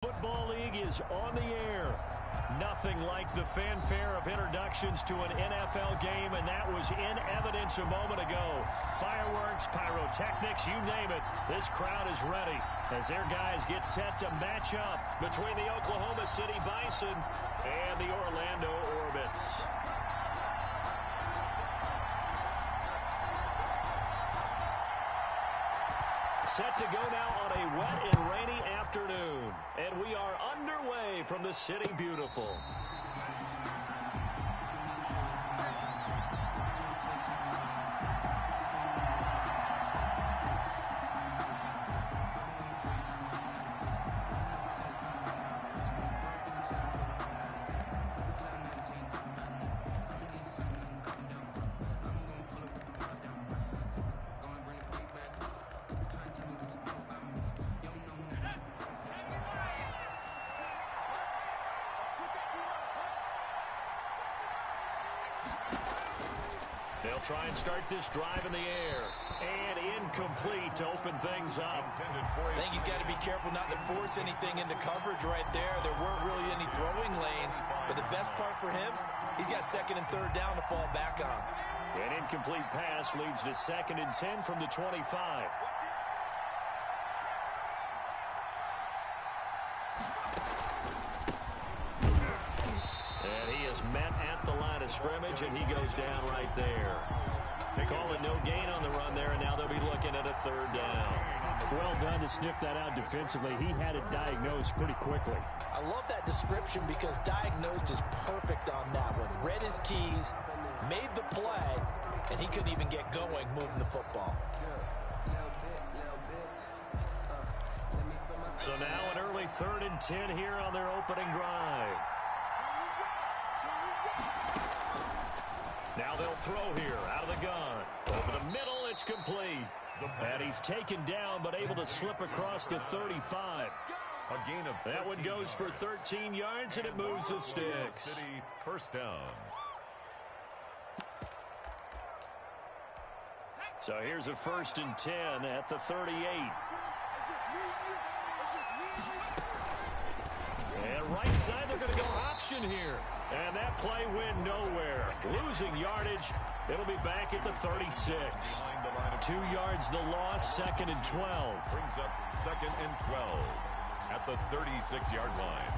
Football League is on the air. Nothing like the fanfare of introductions to an NFL game, and that was in evidence a moment ago. Fireworks, pyrotechnics, you name it. This crowd is ready as their guys get set to match up between the Oklahoma City Bison and the Orlando Orbits. Set to go now on a wet and rainy afternoon. And we are underway from the City Beautiful. They'll try and start this drive in the air. And incomplete to open things up. I think he's got to be careful not to force anything into coverage right there. There weren't really any throwing lanes. But the best part for him, he's got second and third down to fall back on. An incomplete pass leads to 2nd and 10 from the 25. And he is met at the line of scrimmage, and he goes down right there. Call it no gain on the run there, and now they'll be looking at a 3rd down. Well done to sniff that out defensively. He had it diagnosed pretty quickly. I love that description because diagnosed is perfect on that one. Read his keys, made the play, and he couldn't even get going moving the football. So now an early 3rd and 10 here on their opening drive. Now they'll throw here out of the gun. Over the middle, it's complete. And he's taken down but able to slip across the 35. A gain of 13 that one goes for 13 yards, and it moves the sticks. City, first down. So here's a 1st and 10 at the 38. And right side, they're going to go option here. And that play went nowhere. Losing yardage. It'll be back at the 36. 2 yards the loss, 2nd and 12. Brings up 2nd and 12 at the 36-yard line.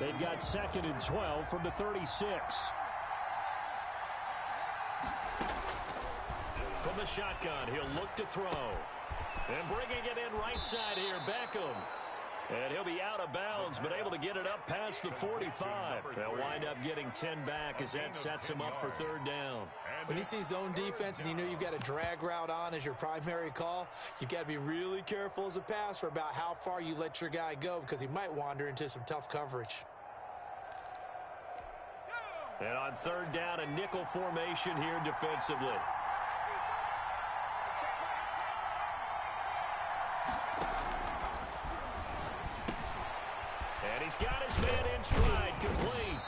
They've got 2nd and 12 from the 36. From the shotgun, he'll look to throw. And bringing it in right side here, Beckham. And he'll be out of bounds, but able to get it up past the 45. They'll wind up getting 10 back as that sets him up for 3rd down. When you see zone defense and you know you've got a drag route on as your primary call, you've got to be really careful as a passer about how far you let your guy go because he might wander into some tough coverage. And on 3rd down, a nickel formation here defensively. And he's got his man in stride, complete.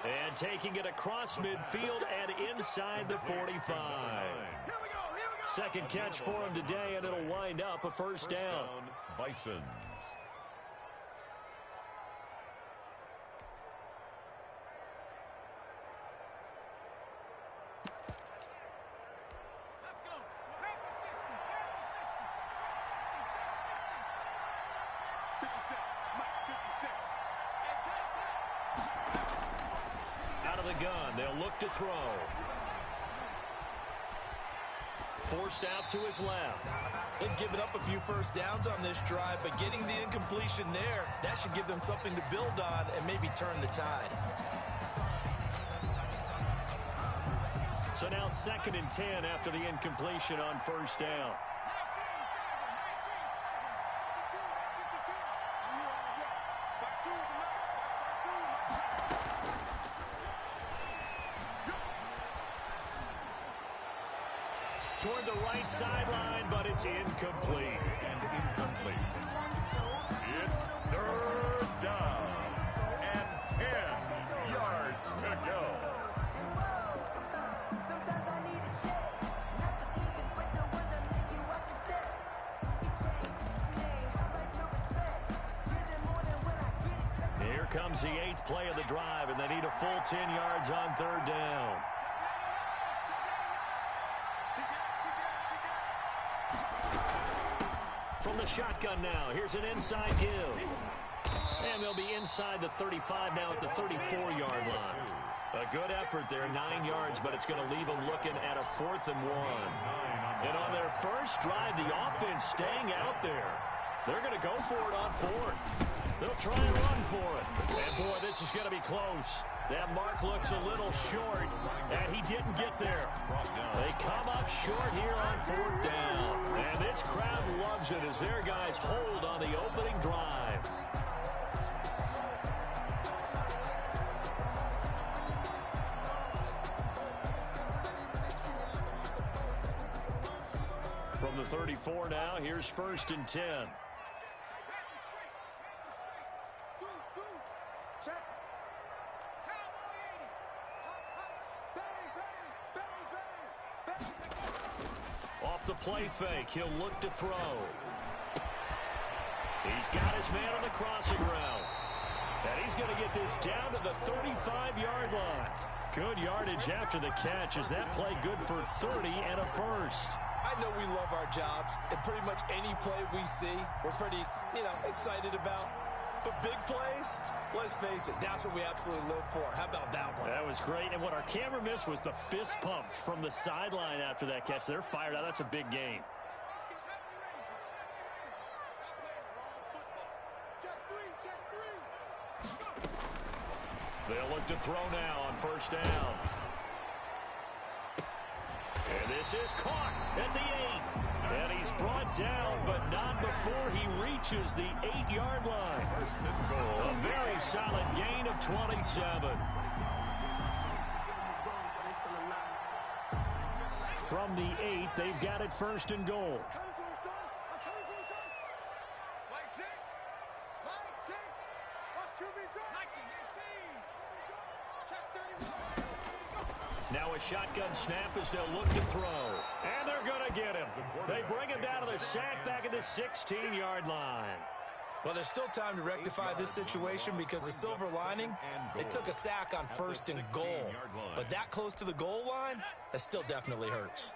And taking it across midfield and inside the 45. Second catch for him today, and it'll wind up a 1st down. Bisons. Out of the gun, they'll look to throw. Forced out to his left. They've given up a few 1st downs on this drive, but getting the incompletion there, that should give them something to build on and maybe turn the tide. So now 2nd and 10 after the incompletion on 1st down. Toward the right sideline, but it's incomplete. And incomplete. It's 3rd down and 10 yards to go. Here comes the 8th play of the drive, and they need a full 10 yards on 3rd down. From the shotgun now, here's an inside give. And they'll be inside the 35 now at the 34-yard line. A good effort there, 9 yards, but it's going to leave them looking at a 4th and 1. And on their first drive, the offense staying out there. They're going to go for it on 4th. They'll try and run for it. And, boy, this is going to be close. That mark looks a little short, and he didn't get there. They come up short here on 4th down. And this crowd loves it as their guys hold on the opening drive. From the 34 now, here's 1st and 10. Off the play fake, he'll look to throw. He's got his man on the crossing route. And he's going to get this down to the 35-yard line. Good yardage after the catch. Is that play good for 30 and a 1st? I know we love our jobs, and pretty much any play we see, we're pretty, excited about. But big plays, let's face it, that's what we absolutely live for. How about that one? That was great, and what our camera missed was the fist pump from the sideline after that catch. They're fired out. That's a big game. They'll look to throw now on 1st down. And this is caught at the 8. And he's brought down, but not before he reaches the 8-yard line. A very solid gain of 27. From the 8, they've got it 1st and goal. Now a shotgun snap as they'll look to throw. And they're going to get him. They bring him down to the sack back at the 16-yard line. Well, there's still time to rectify this situation because the silver lining, they took a sack on 1st and goal. But that close to the goal line, that still definitely hurts.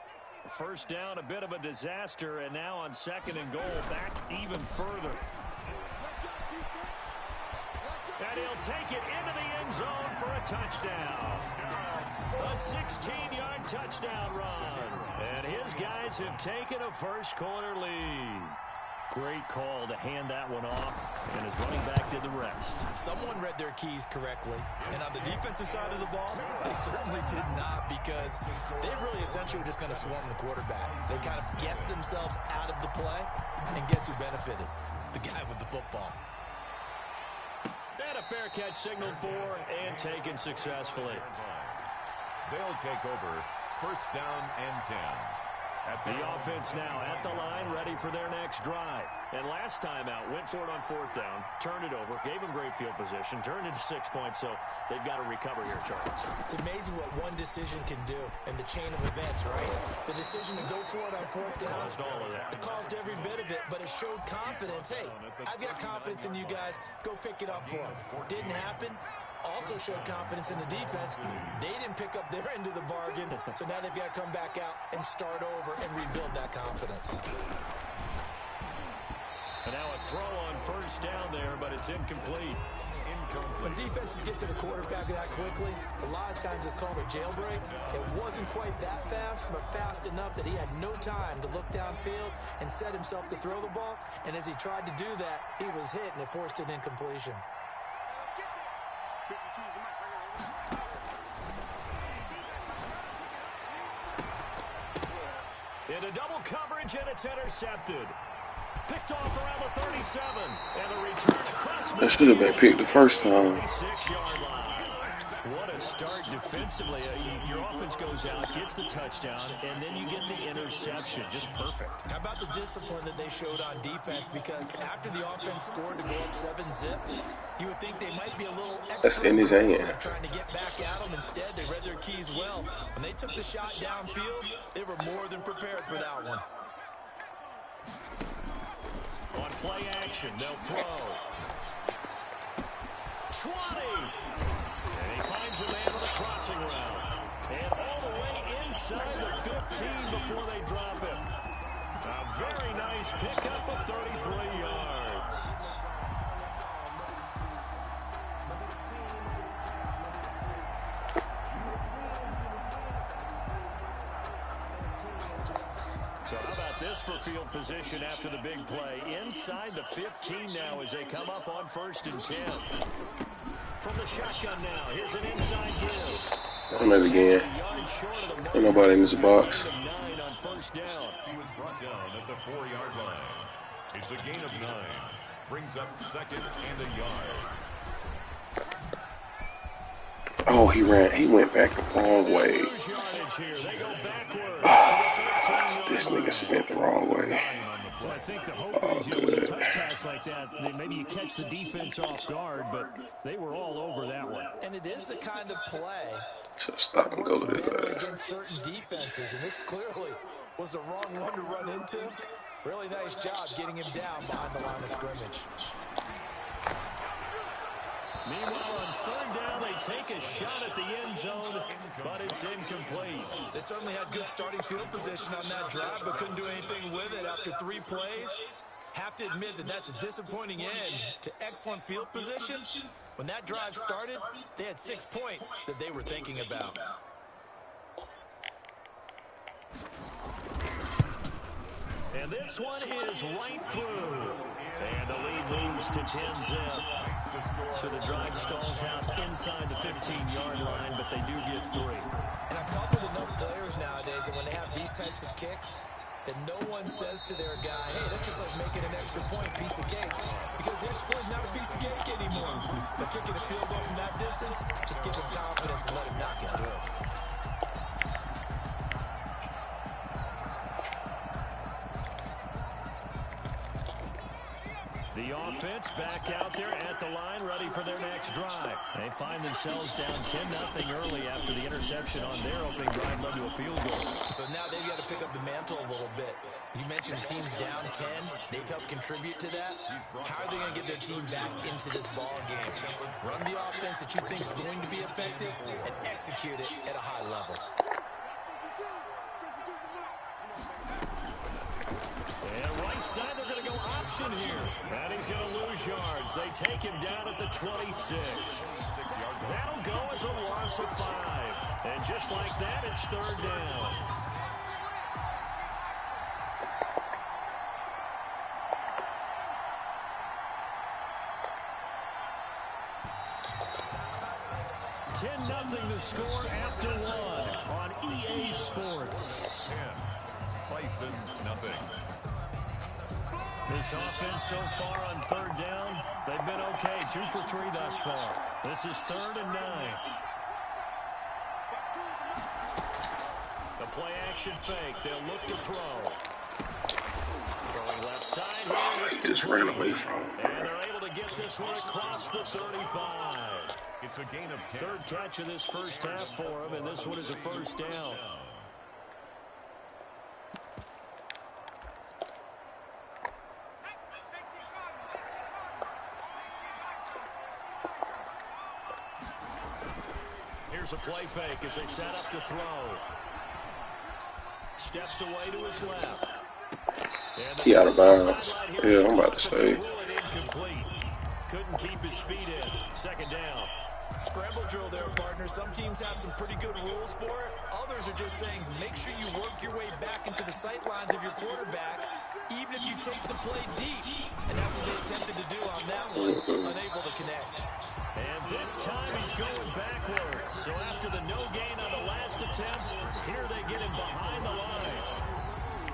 1st down, a bit of a disaster, and now on 2nd and goal, back even further. And he'll take it into the end zone for a touchdown. A 16-yard touchdown run. And his guys have taken a first-quarter lead. Great call to hand that one off, and his running back did the rest. Someone read their keys correctly, and on the defensive side of the ball, they certainly did not because they really essentially were just going to swarm the quarterback. They kind of guessed themselves out of the play, and guess who benefited? The guy with the football. And a fair catch signaled for and taken successfully. They'll take over 1st down and 10. The offense now at the line, ready for their next drive. And last time out, went for it on 4th down, turned it over, gave them great field position, turned into 6 points, so they've got to recover here, Charles. It's amazing what one decision can do in the chain of events, right? The decision to go for it on 4th down, caused all of that. It caused every bit of it, but it showed confidence. Hey, I've got confidence in you guys. Go pick it up for them. Didn't happen. Also showed confidence in the defense. They didn't pick up their end of the bargain, so now they've got to come back out and start over and rebuild that confidence. And now a throw on 1st down there, but it's incomplete. When defenses get to the quarterback that quickly, a lot of times it's called a jailbreak. It wasn't quite that fast, but fast enough that he had no time to look downfield and set himself to throw the ball. And as he tried to do that, he was hit, and it forced an incompletion. Into double coverage, and it's intercepted. Picked off around the 37. And the return across. That should have been picked the first time. 6-yard line. What a start defensively. Your offense goes out, gets the touchdown, and then you get the interception. Just perfect. How about the discipline that they showed on defense? Because after the offense scored to go up 7-zip, you would think they might be a little extra. That's in his hands. Trying to get back at them. Instead, they read their keys well. When they took the shot downfield, they were more than prepared for that one. On play action, they'll throw. 20. And he finds a man with a crossing route. And all the way inside the 15 before they drop him. A very nice pickup of 33 yards. So how about this for field position after the big play? Inside the 15 now as they come up on 1st and 10. From the shotgun now, here's an inside give. Run it again. Ain't nobody in this box. On 1st down. He was brought down at the 4-yard line. It's a gain of 9. Brings up 2nd and a yard. Oh, he went back the wrong way. This nigga spent the wrong way. Well, I think the hope is, with a touch pass like that, maybe you catch the defense off guard, but they were all over that one. And it is the kind of play Just stop and go to his ass. against certain defenses, and this clearly was the wrong one to run into. Really nice job getting him down behind the line of scrimmage. Meanwhile, on 3rd down, they take a shot at the end zone, but it's incomplete. They certainly had good starting field position on that drive, but couldn't do anything with it after 3 plays. Have to admit that that's a disappointing end to excellent field position. When that drive started, they had 6 points that they were thinking about. And this one is right through. And the lead moves to 10-zip. So the drive stalls out inside the 15-yard line, but they do get 3. And I've talked with enough players nowadays that when they have these types of kicks, that no one says to their guy, hey, that's just like making an extra point, piece of cake. Because the extra point is not a piece of cake anymore. But kicking a field goal from that distance, just give him confidence and let him knock it through. The offense back out there at the line, ready for their next drive. They find themselves down 10-0 early after the interception on their opening drive led to a field goal. So now they've got to pick up the mantle a little bit. You mentioned teams down 10. They've helped contribute to that. How are they going to get their team back into this ball game? Run the offense that you think is going to be effective and execute it at a high level. And right side, they're going to go option here. And he's going to lose yards. They take him down at the 26. That'll go as a loss of 5. And just like that, it's 3rd down. Nothing to score after 1 on EA Sports. 10. Bisons, nothing. This offense so far on 3rd down, they've been okay. 2 for 3 thus far. This is 3rd and 9. The play action fake. They'll look to throw. Throwing left side here. Oh, he just ran away from him. And they're able to get this one across the 35. It's a gain of 10. 3rd catch of this first half for him, and this one is a 1st down. Here's a play fake as they set up to throw. Steps away to his left. He out of bounds. Yeah, I'm about to say. Couldn't keep his feet in. 2nd down. Scramble drill there, partner. Some teams have some pretty good rules for it. Others are just saying, make sure you work your way back into the sight lines of your quarterback, even if you take the play deep. And that's what they attempted to do on that one, unable to connect. And this time he's going backwards. So after the no gain on the last attempt, here they get him behind the line.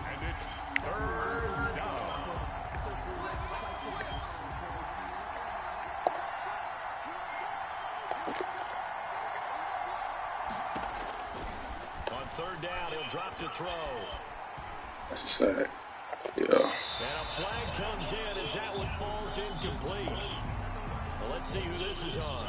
And it's 3rd down. On 3rd down, he'll drop to throw. That's a sack. Yeah. And a flag comes in as that one falls incomplete. Well, let's see who this is on.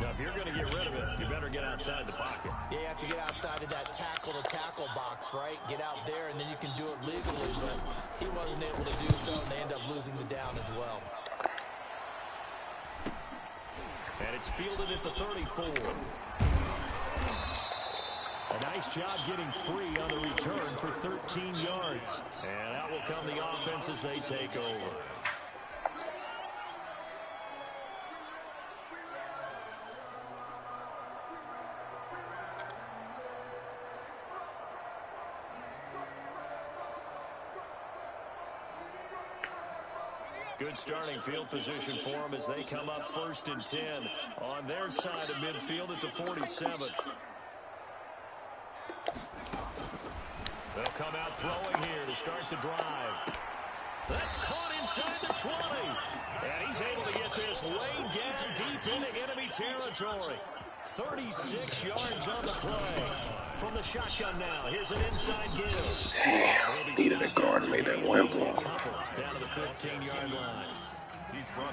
Now, if you're going to get rid of it, you better get outside the pocket. Yeah, you have to get outside of that tackle-to-tackle box, right? Get out there, and then you can do it legally. But he wasn't able to do so, and they end up losing the down as well. And And it's fielded at the 34. A nice job getting free on the return for 13 yards. And out will come the offense as they take over. Good starting field position for them as they come up 1st and 10 on their side of midfield at the 47. They'll come out throwing here to start the drive. That's caught inside the 20. And he's able to get this way down deep into enemy territory. 36 yards on the play. From the shotgun now, here's an inside give. Damn, needed a guard to make that one block. Down to the 15-yard line.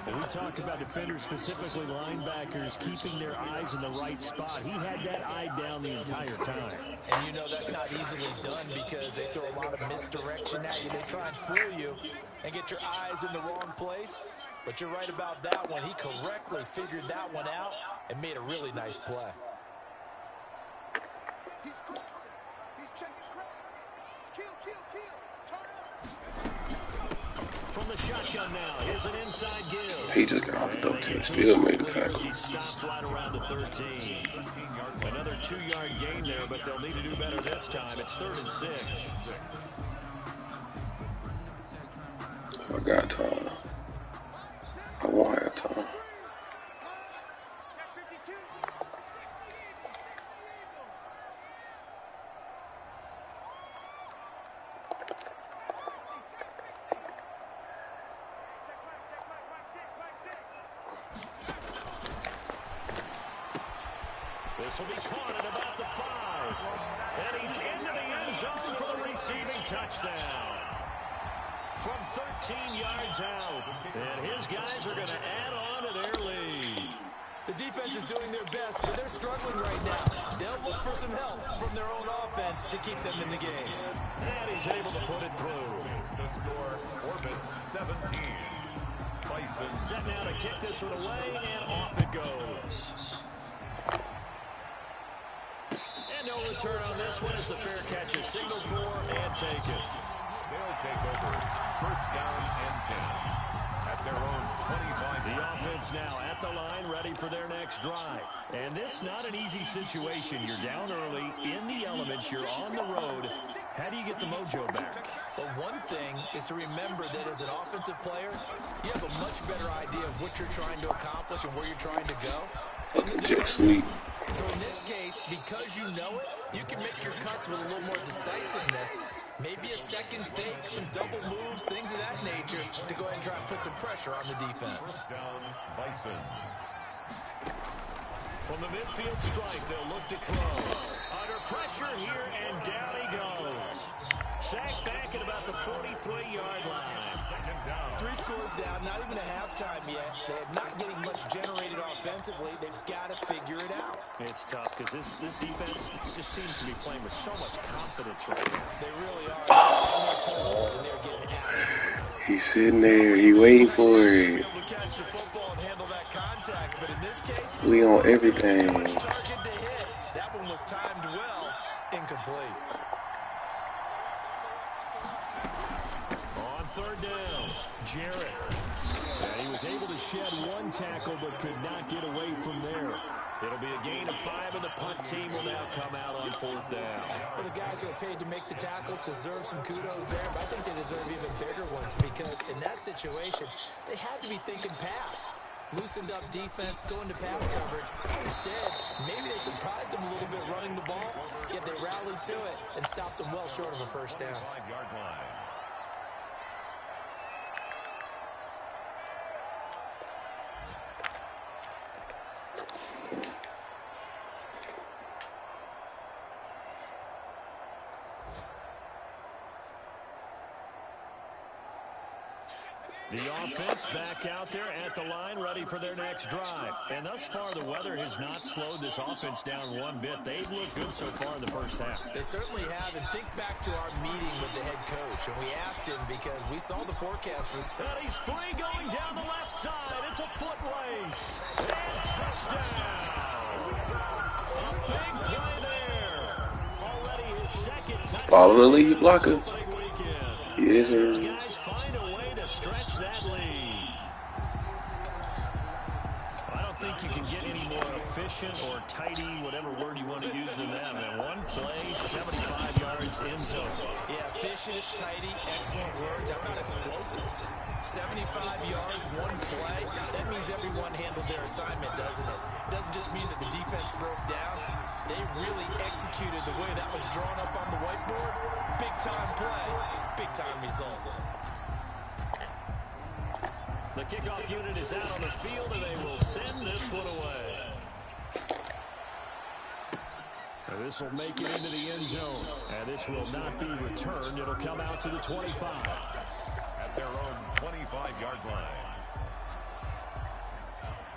We talked about defenders, specifically linebackers, keeping their eyes in the right spot. He had that eye down the entire time. And you know that's not easily done because they throw a lot of misdirection at you. They try and fool you and get your eyes in the wrong place. But you're right about that one. He correctly figured that one out and made a really nice play. He's crossing. He's checking crowd. Kill. Turn up. From the shotgun now, here's an inside give. He just got off the dope and still made the tackle. He stopped right around the 13. Another 2-yard gain there, but they'll need to do better this time. It's 3rd and 6. I got time. I won't have time. This will be caught at about the 5. And he's into the end zone for the receiving touchdown. From 13 yards out. And his guys are going to add on to their lead. The defense is doing their best, but they're struggling right now. They'll look for some help from their own offense to keep them in the game. And he's able to put it through. The score, Orbit 17. Bison. Set now to kick this one away, and off it goes. And no return on this one as the fair catch is signaled for and taken. They'll take over 1st down and 10 at their own 25. The offense now at the line, ready for their next drive. And this not an easy situation. You're down early, in the elements, you're on the road. How do you get the mojo back? Well, one thing is to remember that as an offensive player, you have a much better idea of what you're trying to accomplish and where you're trying to go. Fucking jet sweep. So in this case, because you know it, you can make your cuts with a little more decisiveness. Maybe a second fake, some double moves, things of that nature to go ahead and try and put some pressure on the defense. Down, Bison. From the midfield stripe, they'll look to throw. Under pressure here, and down he goes. Sacked back at about the 43-yard line. 3 scores down, not even a halftime yet. They're not getting much generated offensively. They've got to figure it out. It's tough because this defense just seems to be playing with so much confidence right now. They really are. And they're getting at it. He's sitting there. He waiting for it. Catch the football and handle that contact, but in this case, We on everything. target to hit. That one was timed well, incomplete. On 3rd down, Jarrett. And he was able to shed one tackle but could not get away from there. It'll be a gain of 5, and the punt team will now come out on 4th down. Well, the guys who are paid to make the tackles deserve some kudos there, but I think they deserve even bigger ones because in that situation, they had to be thinking pass. Loosened up defense, going to pass coverage. Instead, maybe they surprised them a little bit running the ball, yet they rallied to it and stopped them well short of a 1st down. 5-yard line. The offense back out there at the line, ready for their next drive. And thus far, the weather has not slowed this offense down one bit. They've looked good so far in the first half. They certainly have. And think back to our meeting with the head coach. And we asked him because we saw the forecast for... And he's free going down the left side. It's a foot race. And touchdown. A big play there. Already his second touchdown. Follow the lead blocker. Yes, sir. Those guys find a way to stretch that lead. I don't think you can get any more efficient or tidy, whatever word you want to use than that. And one play, 75 yards in zone. Yeah, efficient, tidy, excellent words. That was explosive. 75 yards, one play. That means everyone handled their assignment, doesn't it? It doesn't just mean that the defense broke down. They really executed the way that was drawn up on the whiteboard. Big-time play, big-time result. The kickoff unit is out on the field, and they will send this one away. This will make it into the end zone, and this will not be returned. It'll come out to the 25. At their own 25-yard line.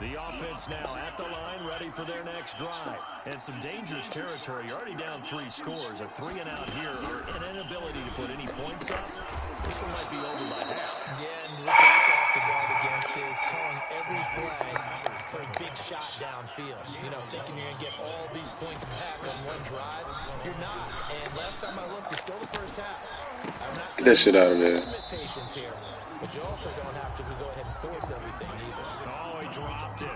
The offense now at the line, ready for their next drive. And some dangerous territory. You're already down 3 scores. A 3-and-out here, or an inability to put any points up. This one might be over by half. Yeah, and what you also have to guard against is calling every play for a big shot downfield. You know, thinking you're going to get all these points back on one drive. You're not. And last time I looked, it's still the first half. I'm not Get that shit out of there. Patience here, but you also don't have to go ahead and force everything either. Oh, he dropped it.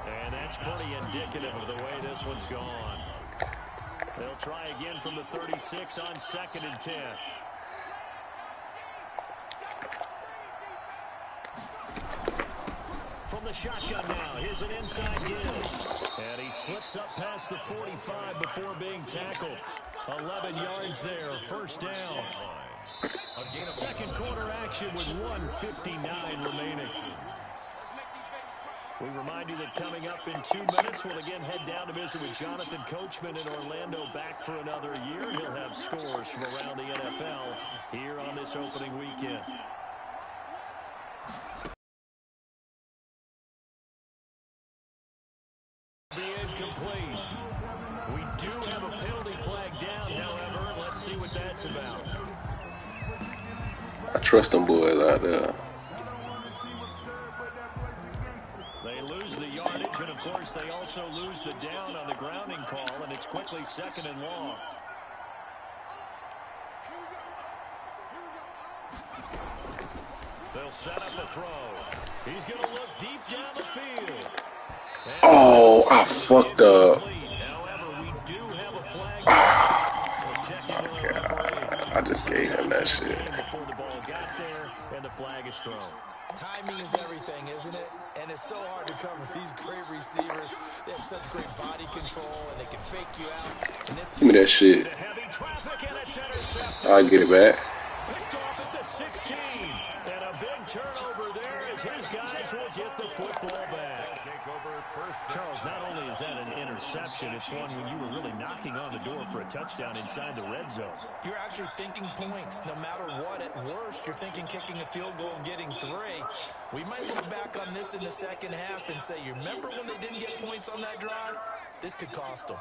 And that's pretty indicative of the way this one's gone. They'll try again from the 36 on 2nd and 10. From the shotgun now, here's an inside give. And he slips up past the 45 before being tackled. 11 yards there, first down. Second quarter action with 1:59 remaining. We remind you that coming up in 2 minutes, we'll again head down to visit with Jonathan Coachman in Orlando, back for another year. He'll have scores from around the NFL here on this opening weekend. Be incomplete. We do have a penalty flag down, however. Let's see what that's about. I trust them boys out there. They lose the yardage, and of course they also lose the down on the grounding call, and it's quickly 2nd and long. They'll set up the throw. He's going to look deep down the field. And Oh, I fucked up. however, we do have a flag. Let's check in with the referee. I just gave him that shit. Before the ball got there, and the flag is thrown. Timing is everything, isn't it? And it's so hard to cover these great receivers. They have such great body control, and they can fake you out. In this Give me that shit. Heavy traffic, and it's intercepted. I'll get it back. Picked off at the 16. And a big turnover there as his guys will get the football back. Charles, not only is that an interception, it's one when you were really knocking on the door for a touchdown inside the red zone. You're actually thinking points. No matter what, at worst, you're thinking kicking a field goal and getting 3. We might look back on this in the second half and say, you remember when they didn't get points on that drive? This could cost them.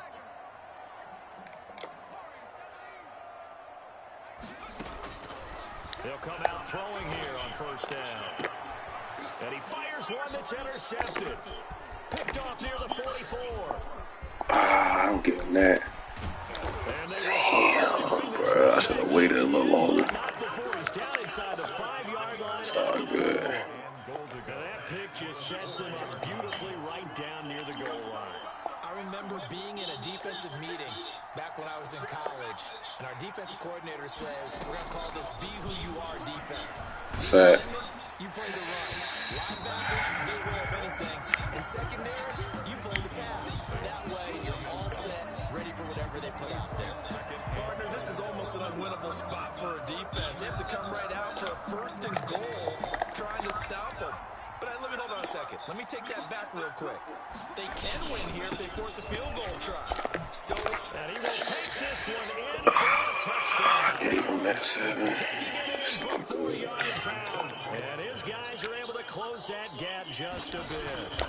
They'll come out throwing here on first down. And he fires one that's intercepted. Picked off near the 44. I don't give him that. Damn, bro. I should have waited a little longer. It's all good. That pick just sets him up beautifully right down near the goal line. I remember being in a defensive meeting back when I was in college, and our defensive coordinator says, we're going to call this Be Who You Are defense. Sad. You play the run. Linebackers, you be aware of anything. And secondary, you play the pass. That way, you're all set, ready for whatever they put out there. Partner, this is almost an unwinnable spot for a defense. They have to come right out for a 1st and goal, trying to stop them. But let me hold on a second. Let me take that back real quick. They can win here if they force a field goal try. Still, and he will take this one in for a touchdown. I gave him that 7. Taking it from 4 yards out. And his guys are able to close that gap just a bit.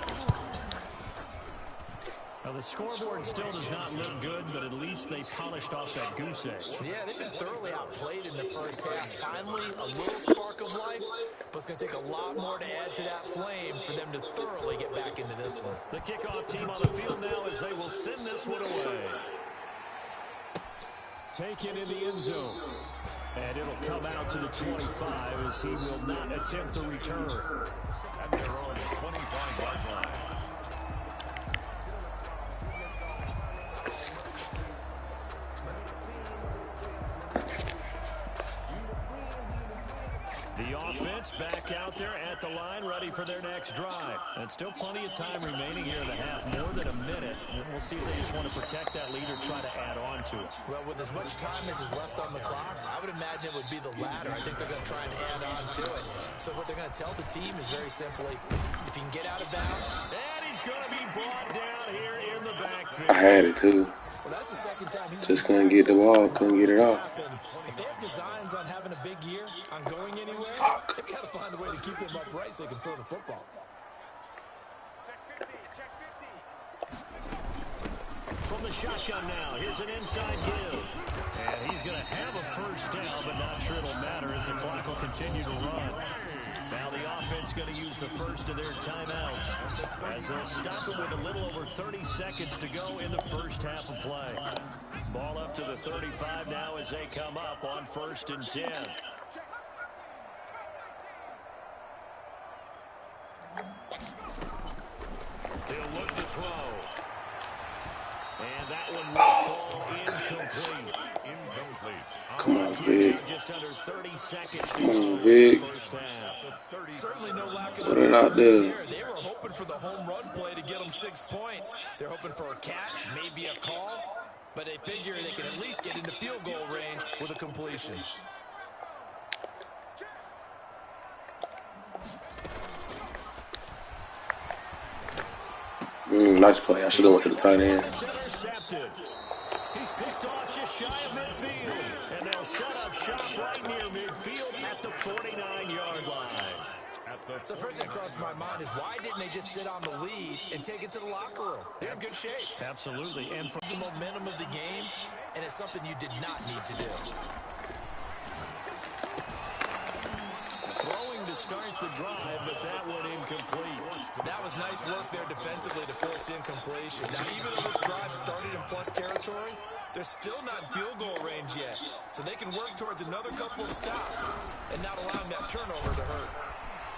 Now, the scoreboard still does not look good, but at least they polished off that goose egg. Yeah, they've been thoroughly outplayed in the first half. Finally, a little spark of life, but it's going to take a lot more to add to that flame for them to thoroughly get back into this one. The kickoff team on the field now as they will send this one away. Taken in the end zone. And it'll come out to the 25 as he will not attempt the return. At their own 25-yard line. The offense back out there at the line, ready for their next drive. And still plenty of time remaining here in the half, more than a minute. And we'll see if they just want to protect that lead or try to add on to it. Well, with as much time as is left on the clock, I would imagine it would be the latter. I think they're going to try and add on to it. So what they're going to tell the team is very simply, if you can get out of bounds. And he's going to be brought down here in the backfield. I had it too. Well, that's the second time he's Just couldn't get the ball, couldn't get it off. If they have designs on having a big year, on going anywhere, they've got to find a way to keep him upright so he can throw the football. Check 50, check 50. From the shotgun now, here's an inside give. And he's going to have a first down, but not sure it'll matter as the clock will continue to run. Now the offense going to use the first of their timeouts as they'll stop it with a little over 30 seconds to go in the first half of play. Ball up to the 35 now as they come up on 1st and 10. He'll look to throw. And that one will fall incomplete. Come on, Vic. Just under 30 seconds Come on, Vic. Certainly no lack of Put it out there. They were hoping for the home run play to get them 6 points. They're hoping for a catch, maybe a call, but they figure they can at least get into field goal range with a completion. Nice play. I should have went to the tight end. Intercepted. He's picked off just shy of midfield. And they'll set up shop right near midfield at the 49-yard line. So first thing that crosses my mind is why didn't they just sit on the lead and take it to the locker room? They're in good shape. Absolutely. And for The momentum of the game, and it's something you did not need to do. throwing to start the drive, but that one incomplete. That was nice work there defensively to force incompletion. Now, even though this drive started in plus territory, they're still not in field goal range yet. So they can work towards another couple of stops and not allowing that turnover to hurt.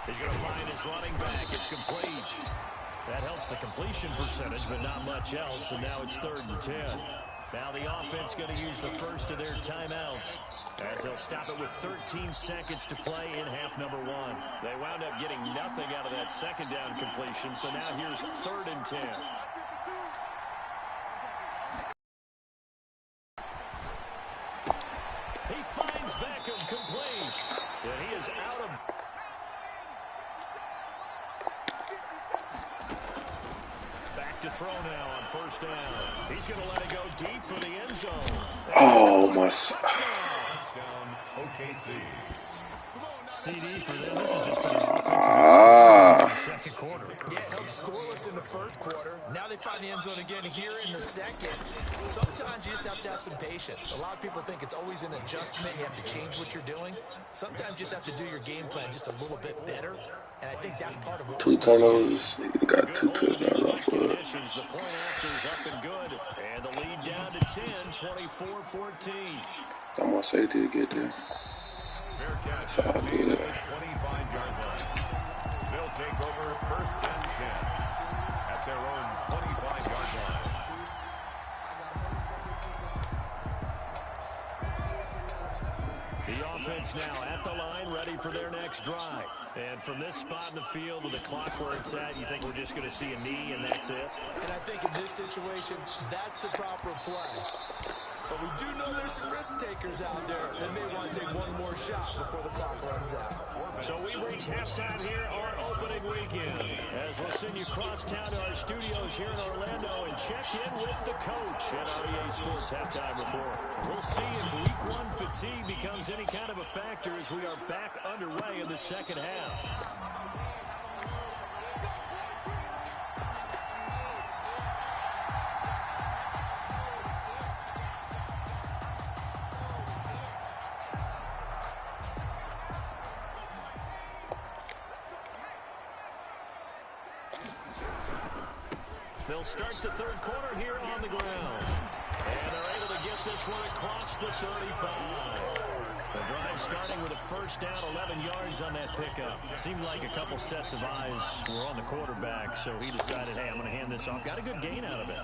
He's going to find his running back. It's complete. That helps the completion percentage, but not much else. And now it's 3rd and 10. Now the offense going to use the first of their timeouts as they'll stop it with 13 seconds to play in half number 1. They wound up getting nothing out of that second down completion, so now here's 3rd and 10. He finds Beckham complete, and he is out of... Back to throw now on 1st down. He's going to let it go deep for the end zone. Oh, my... OKC. CD for them. This has just been an offensive second quarter. Yeah, held scoreless in the first quarter. Now they find the end zone again here in the second. Sometimes you just have to have some patience. A lot of people think it's always an adjustment. You have to change what you're doing. Sometimes you just have to do your game plan just a little bit better. And I think that's part of what 2 turnovers. He got 2 touchdowns off of it. The point after is up and good. And the lead down to 10, 24-14. I'm going to say to get there. That's all good. 25-yard line. They'll take over 1st and 10 at their own 25-yard line. The offense now at the line, ready for their next drive. And from this spot in the field with the clock where it's at, you think we're just going to see a knee and that's it? And I think in this situation, that's the proper play. But we do know there's some risk takers out there that may want to take one more shot before the clock runs out. So we've reached halftime here on opening weekend as we'll send you cross town to our studios here in Orlando and check in with the coach at our EA Sports Halftime Report. We'll see if Week 1 fits fatigue becomes any kind of a factor as we are back underway in the second half. They'll start the third quarter here on the ground. And they're able to get this one across the 35. The drive starting with a first down, 11 yards on that pickup. It seemed like a couple sets of eyes were on the quarterback, so he decided, hey, I'm going to hand this off. Got a good gain out of it.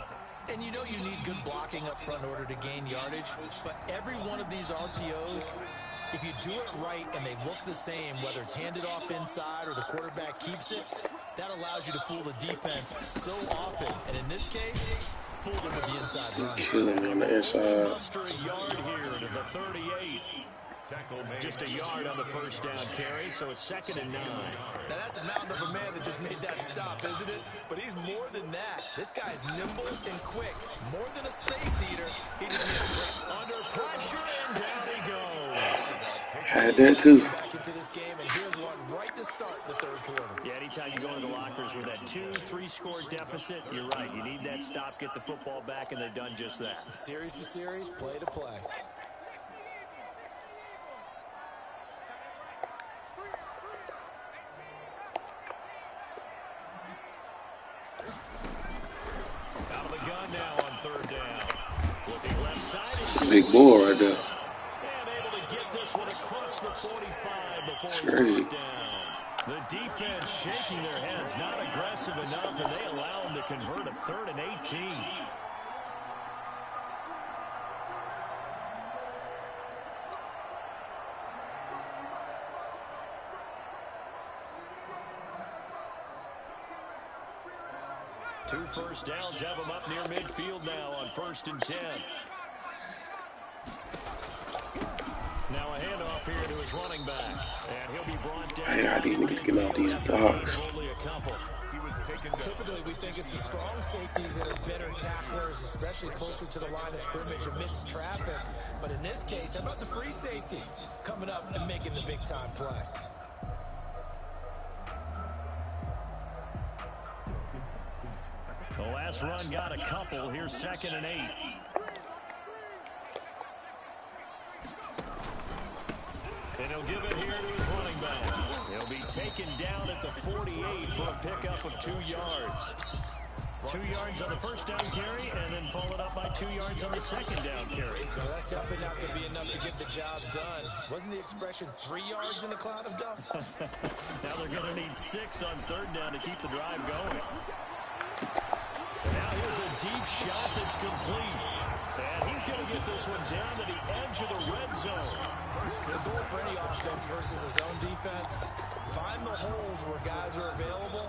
And you know you need good blocking up front in order to gain yardage, but every one of these RPOs, if you do it right and they look the same, whether it's handed off inside or the quarterback keeps it, that allows you to fool the defense so often. And in this case, fooled them with the inside run. Killing him on the inside. Muster a yard here to the 38. Just a yard on the first down carry, so it's 2nd and 9. Now that's a mountain of a man that just made that stop, isn't it? But he's more than that. This guy's nimble and quick. More than a space eater. He just needs under pressure, and down he goes. Had that too. Back into this game, and here's one right to start the third quarter. Yeah, anytime you go into the lockers with that 2-3 score deficit, you're right. You need that stop, get the football back, and they've done just that. Series to series, play to play. Out of the gun now on third down. Looking left side. It's a big ball right there. And able to get this one across the 45 before he's Great. brought down. The defense shaking their heads, not aggressive enough, and they allow him to convert a 3rd and 18. Two first downs have him up near midfield now on 1st and 10. Now a handoff here to his running back. And he'll be brought down. Hey, how these niggas get out these blocks? Only a couple. Typically, we think it's the strong safeties that are better tacklers, especially closer to the line of scrimmage amidst traffic. But in this case, how about the free safety coming up and making the big-time play? The last run got a couple. Here's 2nd and 8. And he'll give it here to his running back. He'll be taken down at the 48 for a pickup of 2 yards. 2 yards on the first down carry, and then followed up by 2 yards on the second down carry. Well, that's definitely not going to be enough to get the job done. Wasn't the expression 3 yards in a cloud of dust? Now they're going to need 6 on third down to keep the drive going. Now here's a deep shot that's complete. And he's going to get this one down to the edge of the red zone. The goal for any offense versus his own defense, find the holes where guys are available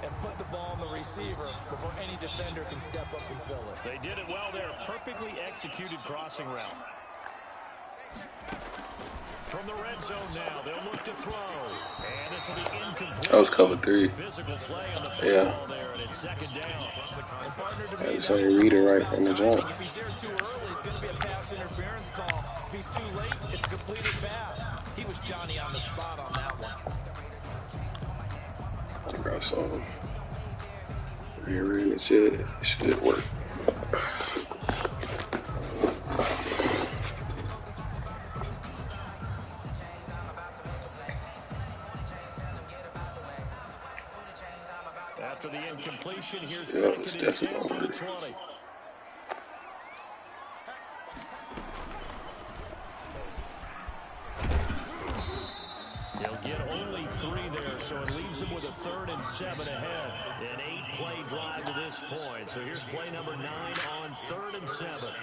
and put the ball on the receiver before any defender can step up and fill it. They did it well there. Perfectly executed crossing route. From the red zone now, they'll look to throw. And this will be incomplete. That was cover 3. Physical play on the football there, and it's 2nd down. And partner to I me, just saw you read it right from the jump. if he's there too early, it's going to be a pass interference call. If he's too late, it's a completed pass. He was Johnny on the spot on that one. I think I saw him. Reread it should work. After the incompletion, here's Yeah, it's 2nd and 10 definitely from the over. 20. He'll get only 3 there, so it leaves him with a 3rd and 7 ahead. An 8-play drive to this point. So here's play number 9 on 3rd and 7.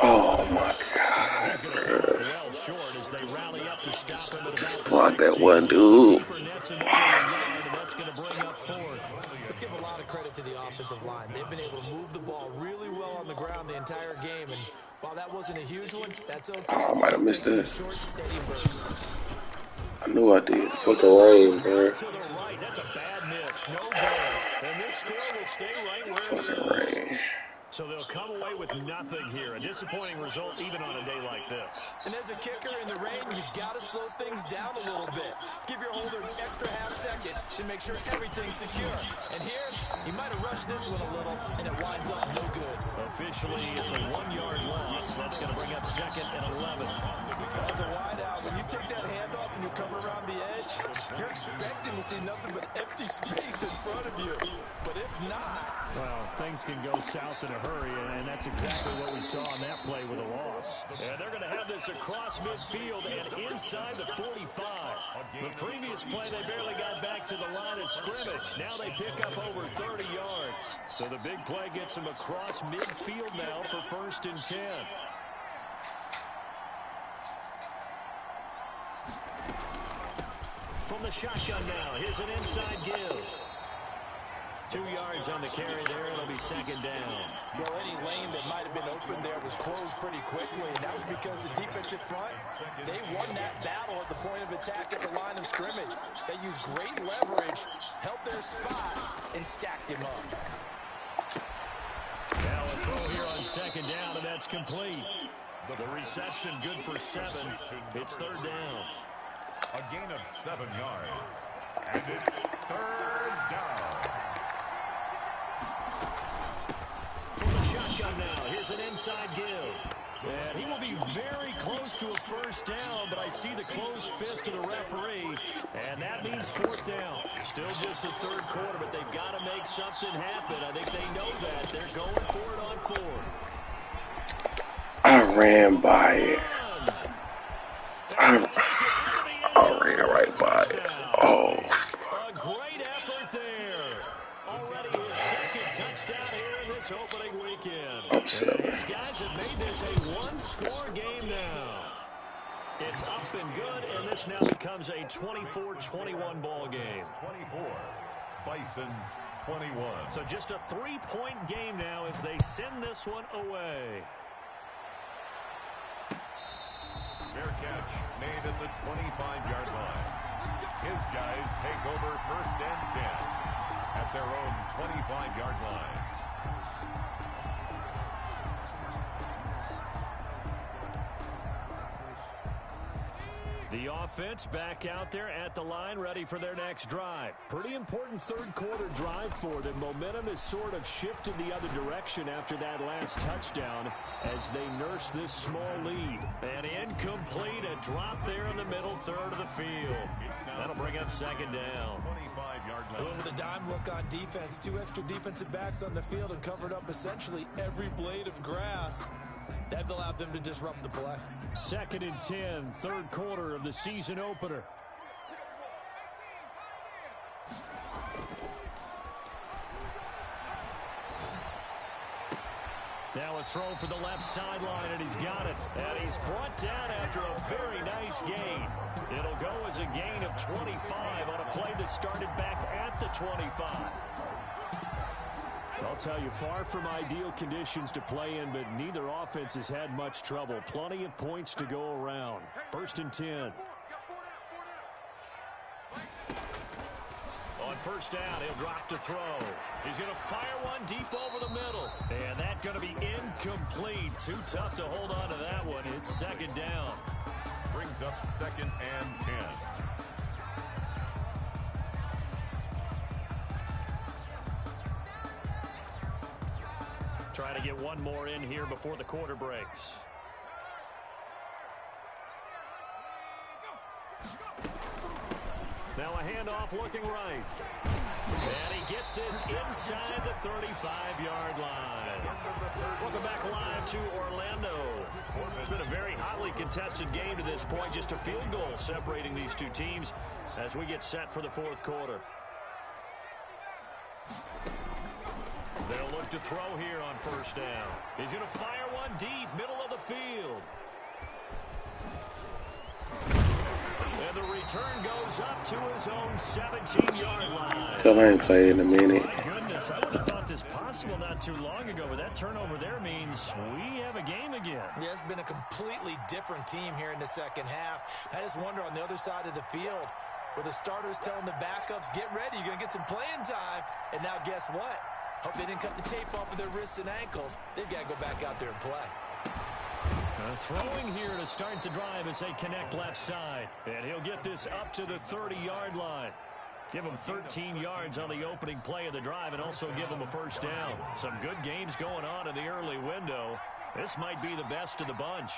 Oh my God, bro. Just block that one dude. Let's give a lot of credit to the offensive line. They've been able to move the ball really well on the ground the entire game, and While that wasn't a huge one, that's okay. Oh, I might have missed Taking it. short, steady bursts. I knew I did. Fucking rain, bro. To the right. That's a bad miss. No good. And this score will stay right where Fucking it is. rain. So they'll come away with nothing here. A disappointing result even on a day like this. And as a kicker in the rain, you've got to slow things down a little bit. Give your holder an extra half second to make sure everything's secure. And here, he might have rushed this one a little, and it winds up no good. Officially, it's a 1-yard loss. That's going to bring up 2nd and 11. As a wideout, when you take that handoff and you come around the edge, you're expecting to see nothing but empty space in front of you. But if not... Well, things can go south in a hurry, and that's exactly what we saw on that play with a loss. And they're going to have this across midfield and inside the 45. The previous play, they barely got back to the line of scrimmage. Now they pick up over 30 yards. So the big play gets them across midfield now for 1st and 10. From the shotgun now, here's an inside give. 2 yards on the carry there. It'll be 2nd down. Well, any lane that might have been open there was closed pretty quickly, and that was because the defensive front, they won that battle at the point of attack at the line of scrimmage. They used great leverage, held their spot, and stacked him up. Now a throw here on 2nd down, and that's complete. The reception good for 7. It's 3rd down. A gain of 7 yards. And it's 3rd down. From the shotgun now, here's an inside give. And he will be very close to a 1st down, but I see the closed fist of the referee, and that means 4th down. Still just the 3rd quarter, but they've got to make something happen. I think they know that. They're going for it on 4th. I ran by it. I ran right by it. Oh. A great effort there. Already his 2nd touchdown here in this opening weekend. I'm 7. These guys have made this a 1-score game now. It's up and good, and this now becomes a 24-21 ball game. 24. Bisons 21. So just a 3-point game now as they send this one away. Fair catch made at the 25-yard line. His guys take over 1st and 10 at their own 25-yard line. The offense back out there at the line, ready for their next drive. Pretty important 3rd quarter drive for them. Momentum has sort of shifted the other direction after that last touchdown as they nurse this small lead. And incomplete, a drop there in the middle 3rd of the field. That'll bring up 2nd down. 25-yard line. With a dime look on defense, 2 extra defensive backs on the field and covered up essentially every blade of grass. That allowed them to disrupt the play. 2nd and 10, 3rd quarter of the season opener. Now a throw for the left sideline, and he's got it. And he's brought down after a very nice gain. It'll go as a gain of 25 on a play that started back at the 25. I'll tell you, far from ideal conditions to play in, but neither offense has had much trouble. Plenty of points to go around. 1st and 10. On 1st down, he'll drop to throw. He's going to fire one deep over the middle. And that's going to be incomplete. Too tough to hold on to that one. It's 2nd down. Brings up 2nd and 10. Try to get one more in here before the quarter breaks. Now a handoff looking right. And he gets this inside the 35-yard line. Welcome back live to Orlando. It's been a very hotly contested game to this point. Just a field goal separating these two teams as we get set for the 4th quarter. They'll look to throw here on 1st down. He's going to fire one deep, middle of the field. And the return goes up to his own 17-yard line. Still ain't played in a minute. My goodness, I would have thought this possible not too long ago, but that turnover there means we have a game again. Yeah, it's been a completely different team here in the second half. I just wonder on the other side of the field, where the starters telling the backups, get ready, you're going to get some playing time. And now guess what? Hope they didn't cut the tape off of their wrists and ankles. They've got to go back out there and play. Throwing here to start the drive as they connect left side. And he'll get this up to the 30-yard line. Give him 13 yards on the opening play of the drive and also give him a first down. Some good games going on in the early window. This might be the best of the bunch.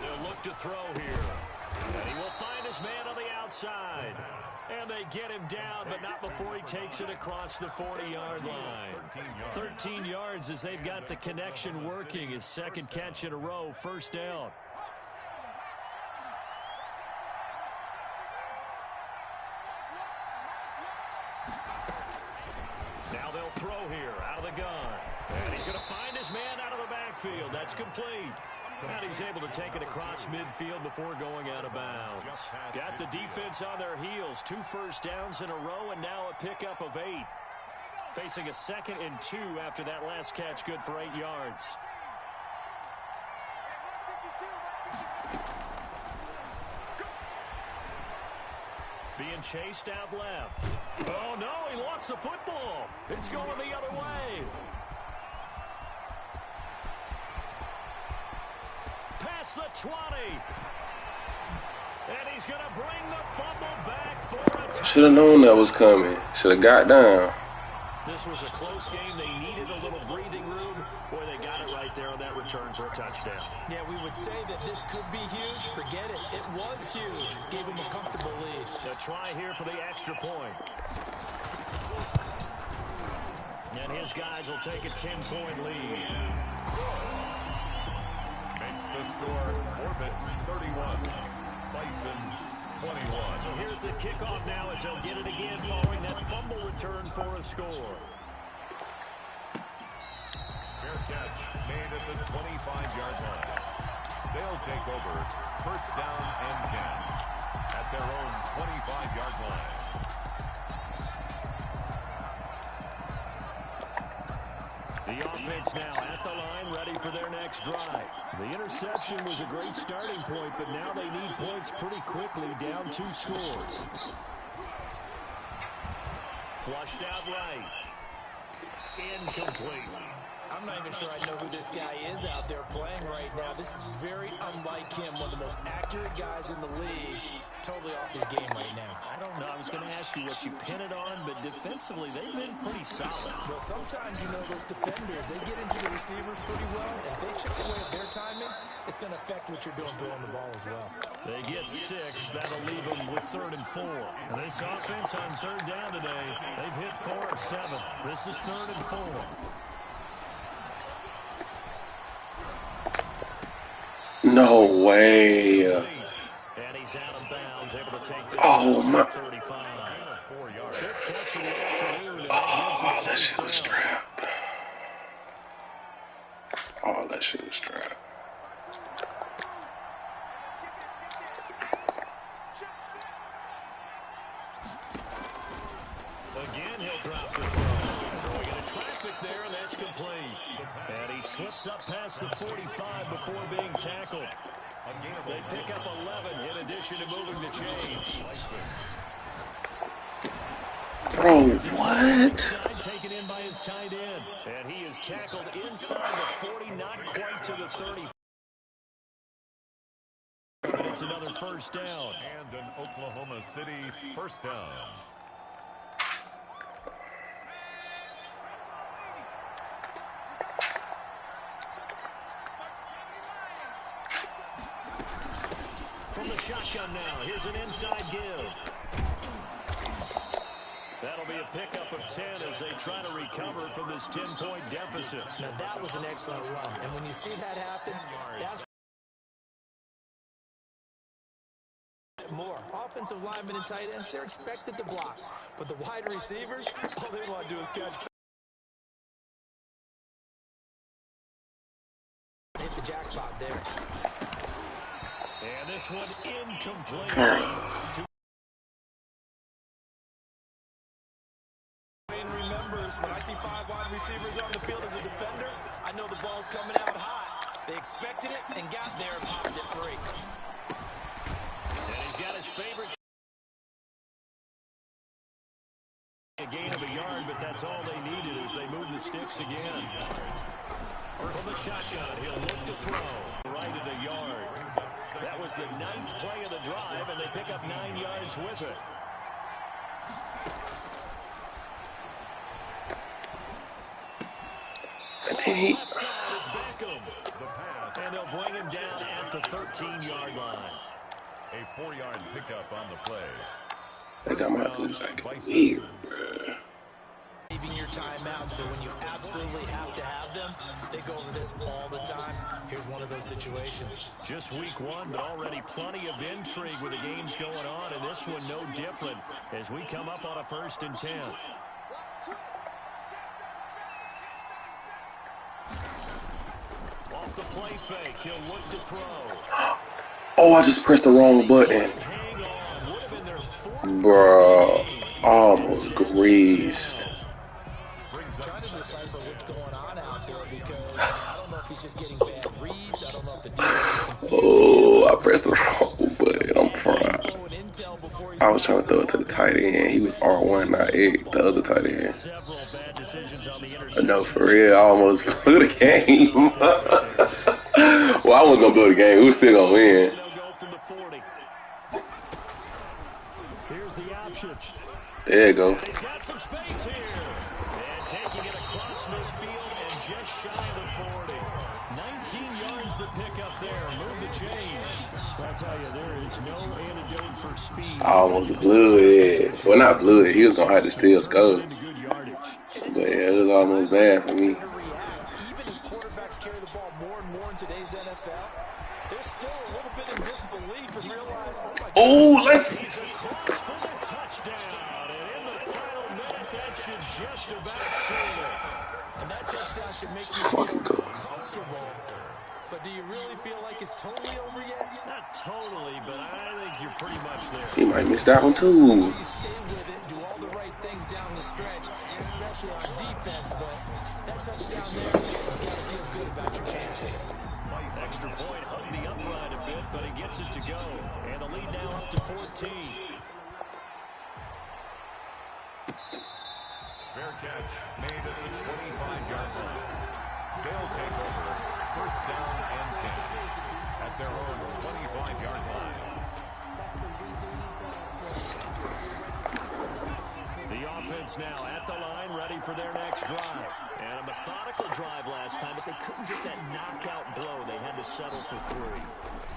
They'll look to throw here. And he will find his man on the outside. And they get him down, but not before he takes it across the 40-yard line. 13 yards as they've got the connection working. His second catch in a row, first down. Now they'll throw here out of the gun. And he's going to find his man out of the backfield. That's complete. And he's able to take it across midfield before going out of bounds. Got the defense on their heels. 2 first downs in a row and now a pickup of 8. Facing a 2nd and 2 after that last catch, good for 8 yards. Being chased out left. Oh, no, he lost the football. It's going the other way. Past the 20. And he's going to bring the fumble back for a touchdown. Should have known that was coming. Should have got down. This was a close game. They needed a little breathing room. Boy, they got it right there on that return for a touchdown. Yeah, we would say that this could be huge. Forget it. It was huge. Gave him a comfortable lead. A try here for the extra point. And his guys will take a 10-point lead. Makes the score Orbits 31, Bisons 21. So here's the kickoff now as they'll get it again following that fumble return for a score. Fair catch made at the 25-yard line. They'll take over first down and 10 at their own 25-yard line. The offense now at the line, ready for their next drive. The interception was a great starting point, but now they need points pretty quickly, down 2 scores. Flushed out right. Incomplete. I'm not even sure I know who this guy is out there playing right now. This is very unlike him, one of the most accurate guys in the league. Totally off his game right now. I don't know. I was going to ask you what you pin it on, but defensively, they've been pretty solid. Well, sometimes, you know, those defenders, they get into the receivers pretty well, and if they chip away at their timing, it's going to affect what you're doing throwing the ball as well. They get 6. That'll leave them with 3rd and 4. And this offense on 3rd down today, they've hit 4 of 7. This is 3rd and 4. No way. And he's out of bounds, able to take this Oh, my. 35. 4 yards. Fifth catch of the afternoon. Oh, that shit was strapped. Oh, that shit was strapped. Again, he'll drop the throw. Throwing into traffic there, and that's complete. And he slips up past the 45 before being tackled. They pick up 11 in addition to moving the chains. Bro, what? Taken in by his tight end. And he is tackled inside the 40, not quite to the 30. But it's another first down. And an Oklahoma City first down. From the shotgun now, here's an inside give. That'll be a pickup of 10 as they try to recover from this 10-point deficit. Now, that was an excellent run, and when you see that happen, that's more. Offensive linemen and tight ends, they're expected to block, but the wide receivers, all they want to do is catch this one incomplete. Remembers, when I see 5 wide receivers on the field as a defender, I know the ball's coming out hot. They expected it and got there and popped it free. And he's got his favorite. A gain of a yard, but that's all they needed as they move the sticks again. From the shotgun, he'll look to throw. Right at a yard. That was the 9th play of the drive, and they pick up 9 yards with it. And they'll bring him down at the 13-yard line. A 4-yard pickup on the play. I got my boots like weird, bro. Saving your timeouts for when you absolutely have to have them. They go over this all the time. Here's one of those situations. Just week 1, but already plenty of intrigue with the games going on, and this one no different as we come up on a 1st and 10. Off the play fake, he'll look to throw. Oh, I just pressed the wrong button. Hang on, would have been their 4th. Bro, almost greased. Trying to decipher what's going on out there because I don't know if he's just getting bad reads. I don't know if the defense is confused. Oh, I pressed the wrong button. I'm fried. I was trying to throw it to the tight end. He was R1, not Egg, the other tight end. Several bad decisions on the interception. No, for real, I almost blew the game. Well, I wasn't going to blow the game. We was still going to win. They'll go from the 40. Here's the option. There you go. He's got some space here. And taking it across midfield and just shy of the 40. 19 yards to pick up there. Move the chains. I'll tell you, there is no antidote for speed. I almost blew it. Well, not blew it. He was going to have to still score. But yeah, it was almost bad for me. Even as quarterbacks carry the ball more and more in today's NFL, they're still a little bit in disbelief and realize, oh my God. Oh, let's. He's across for the touchdown. And in the final minute, that should just about seal it. And that touchdown should make you feel comfortable. But do you really feel like it's totally over yet? Not totally, but I think you're pretty much there. He might miss that one, too. You stay with it, do all the right things down the stretch, especially on defense, but that touchdown there, you got to feel good about your chances. Extra point, hung the upright a bit, but he gets it to go. And the lead now up to 14. Fair catch made at the 25-yard line. They'll take over 1st down and 10 at their own 25-yard line. The offense now at the line, ready for their next drive. And a methodical drive last time, but they couldn't get that knockout blow. They had to settle for 3.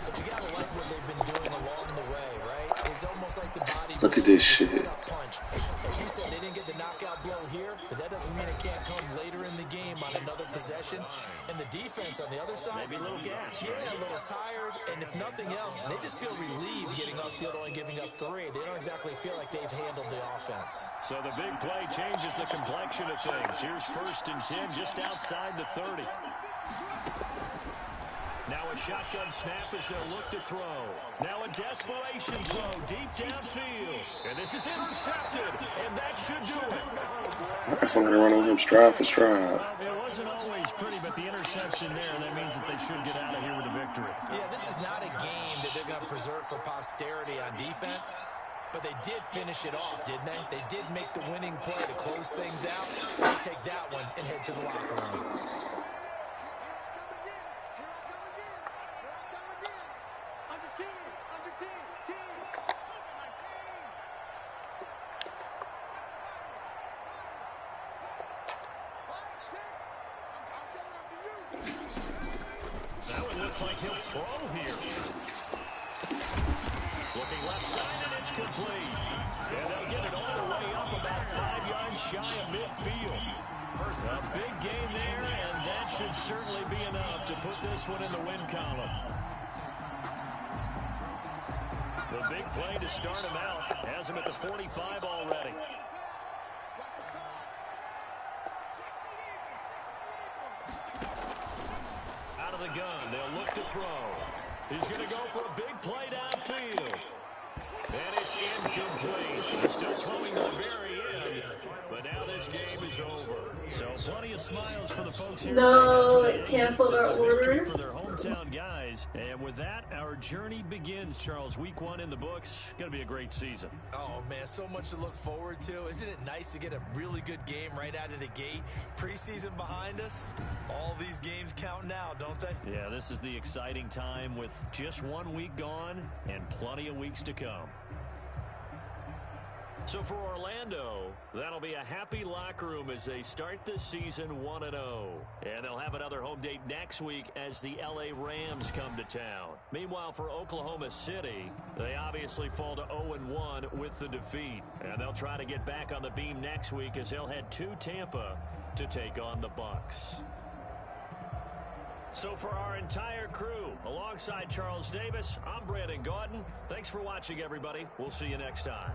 But you got to like what they've been doing along the way, right? It's almost like the body. Look at this shit. Punch. As you said, they didn't get the knockout blow here, but that doesn't mean it can't come later in the game on another possession. And the defense on the other side, Maybe a little gas. Yeah, a little tired, and if nothing else, they just feel relieved getting upfield, only giving up 3. They don't exactly feel like they've handled the offense. So the big play changes the complexion of things. Here's 1st and 10 just outside the 30. Now a shotgun snap as they'll look to throw. Now a desperation throw deep downfield. And this is intercepted, and that should do it. That's somebody running with him stride for stride. Well, it wasn't always pretty, but the interception there, that means that they should get out of here with a victory. Yeah, this is not a game that they're going to preserve for posterity on defense. But they did finish it off, didn't they? They did make the winning play to close things out. They'll take that one and head to the locker room. That one looks like he'll throw here. Looking left side, and it's complete. And they'll get it all the way up about 5 yards shy of midfield. A big gain there, and that should certainly be enough to put this one in the win column. The big play to start him out has him at the 45 already. Out of the gun, they'll look to throw. He's going to go for a big play downfield. And it's incomplete. He's still throwing to the very end. But now this game is over. So plenty of smiles for the folks here. No, it canceled our order. For their hometown guys. And with that, our journey begins, Charles. Week 1 in the books. Going to be a great season. Oh, man, so much to look forward to. Isn't it nice to get a really good game right out of the gate? Preseason behind us. All these games count now, don't they? Yeah, this is the exciting time with just 1 week gone and plenty of weeks to come. So for Orlando, that'll be a happy locker room as they start this season 1-0. And they'll have another home date next week as the LA Rams come to town. Meanwhile, for Oklahoma City, they obviously fall to 0-1 with the defeat. And they'll try to get back on the beam next week as they'll head to Tampa to take on the Bucs. So for our entire crew, alongside Charles Davis, I'm Brandon Gaudin. Thanks for watching, everybody. We'll see you next time.